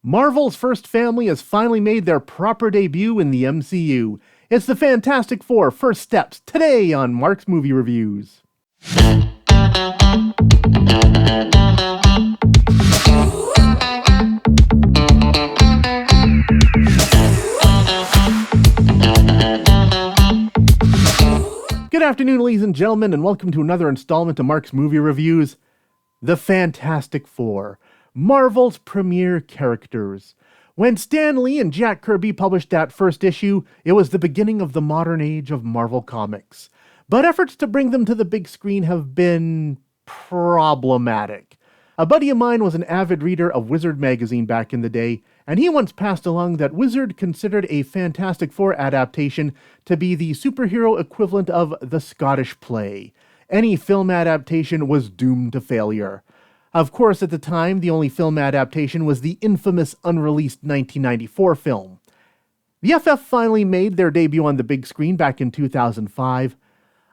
Marvel's first family has finally made their proper debut in the MCU. It's the Fantastic Four First Steps, today on Mark's Movie Reviews. Good afternoon, ladies and gentlemen, and welcome to another installment of Mark's Movie Reviews. The Fantastic Four, Marvel's premier characters. When Stan Lee and Jack Kirby published that first issue, it was the beginning of the modern age of Marvel Comics. But efforts to bring them to the big screen have been problematic. A buddy of mine was an avid reader of Wizard magazine back in the day, and he once passed along that Wizard considered a Fantastic Four adaptation to be the superhero equivalent of the Scottish play. Any film adaptation was doomed to failure. Of course, at the time, the only film adaptation was the infamous unreleased 1994 film. The FF finally made their debut on the big screen back in 2005.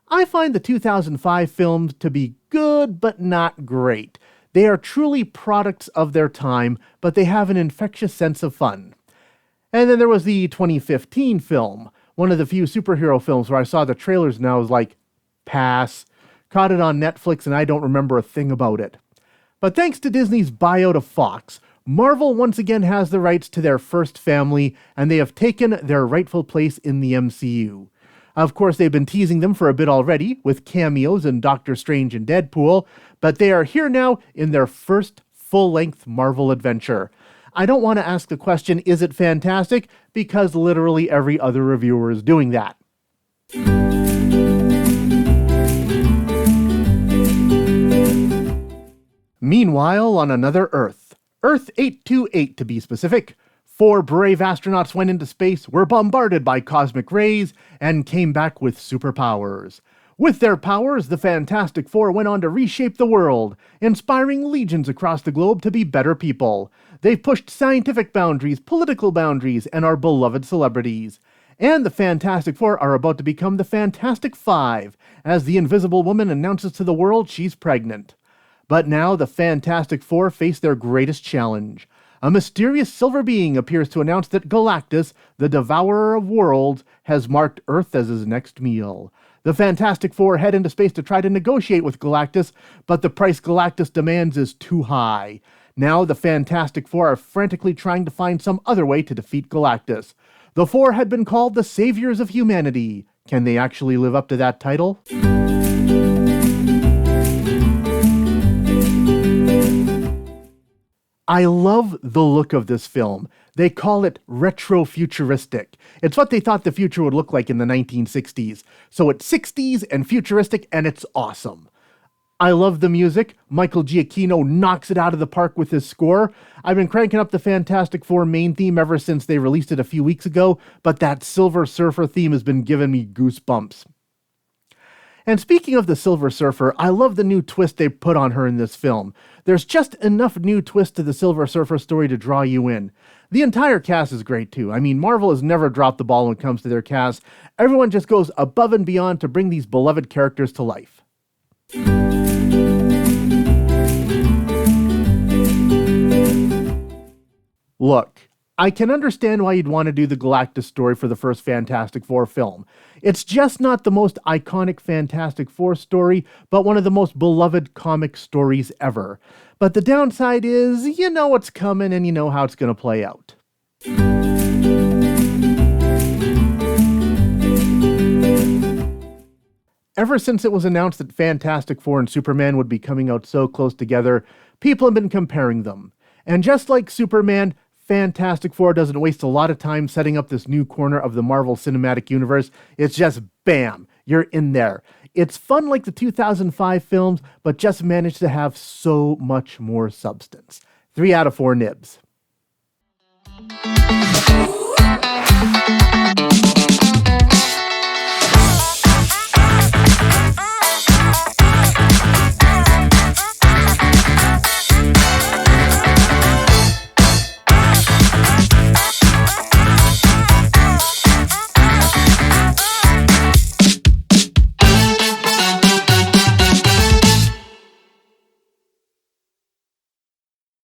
I find the 2005 films to be good, but not great. They are truly products of their time, but they have an infectious sense of fun. And then there was the 2015 film, one of the few superhero films where I saw the trailers and I was like, pass. Caught it on Netflix and I don't remember a thing about it. But thanks to Disney's buyout of Fox, Marvel once again has the rights to their first family, and they have taken their rightful place in the MCU. Of course, they've been teasing them for a bit already, with cameos in Doctor Strange and Deadpool, but they are here now in their first full-length Marvel adventure. I don't want to ask the question, is it fantastic? Because literally every other reviewer is doing that. Meanwhile, on another Earth, Earth 828 to be specific, 4 brave astronauts went into space, were bombarded by cosmic rays, and came back with superpowers. With their powers, the Fantastic Four went on to reshape the world, inspiring legions across the globe to be better people. They've pushed scientific boundaries, political boundaries, and are beloved celebrities. And the Fantastic Four are about to become the Fantastic Five, as the Invisible Woman announces to the world she's pregnant. But now the Fantastic Four face their greatest challenge. A mysterious silver being appears to announce that Galactus, the devourer of worlds, has marked Earth as his next meal. The Fantastic Four head into space to try to negotiate with Galactus, but the price Galactus demands is too high. Now the Fantastic Four are frantically trying to find some other way to defeat Galactus. The Four had been called the Saviors of Humanity. Can they actually live up to that title? I love the look of this film. They call it retro-futuristic. It's what they thought the future would look like in the 1960s. So it's 60s and futuristic, and it's awesome. I love the music. Michael Giacchino knocks it out of the park with his score. I've been cranking up the Fantastic Four main theme ever since they released it a few weeks ago, but that Silver Surfer theme has been giving me goosebumps. And speaking of the Silver Surfer, I love the new twist they put on her in this film. There's just enough new twist to the Silver Surfer story to draw you in. The entire cast is great too. I mean, Marvel has never dropped the ball when it comes to their cast. Everyone just goes above and beyond to bring these beloved characters to life. Look, I can understand why you'd want to do the Galactus story for the first Fantastic Four film. It's just not the most iconic Fantastic Four story, but one of the most beloved comic stories ever. But the downside is, you know what's coming and you know how it's going to play out. Ever since it was announced that Fantastic Four and Superman would be coming out so close together, people have been comparing them. And just like Superman, Fantastic Four doesn't waste a lot of time setting up this new corner of the Marvel Cinematic Universe. It's just bam, you're in there. It's fun like the 2005 films, but just managed to have so much more substance. 3 out of 4 nibs.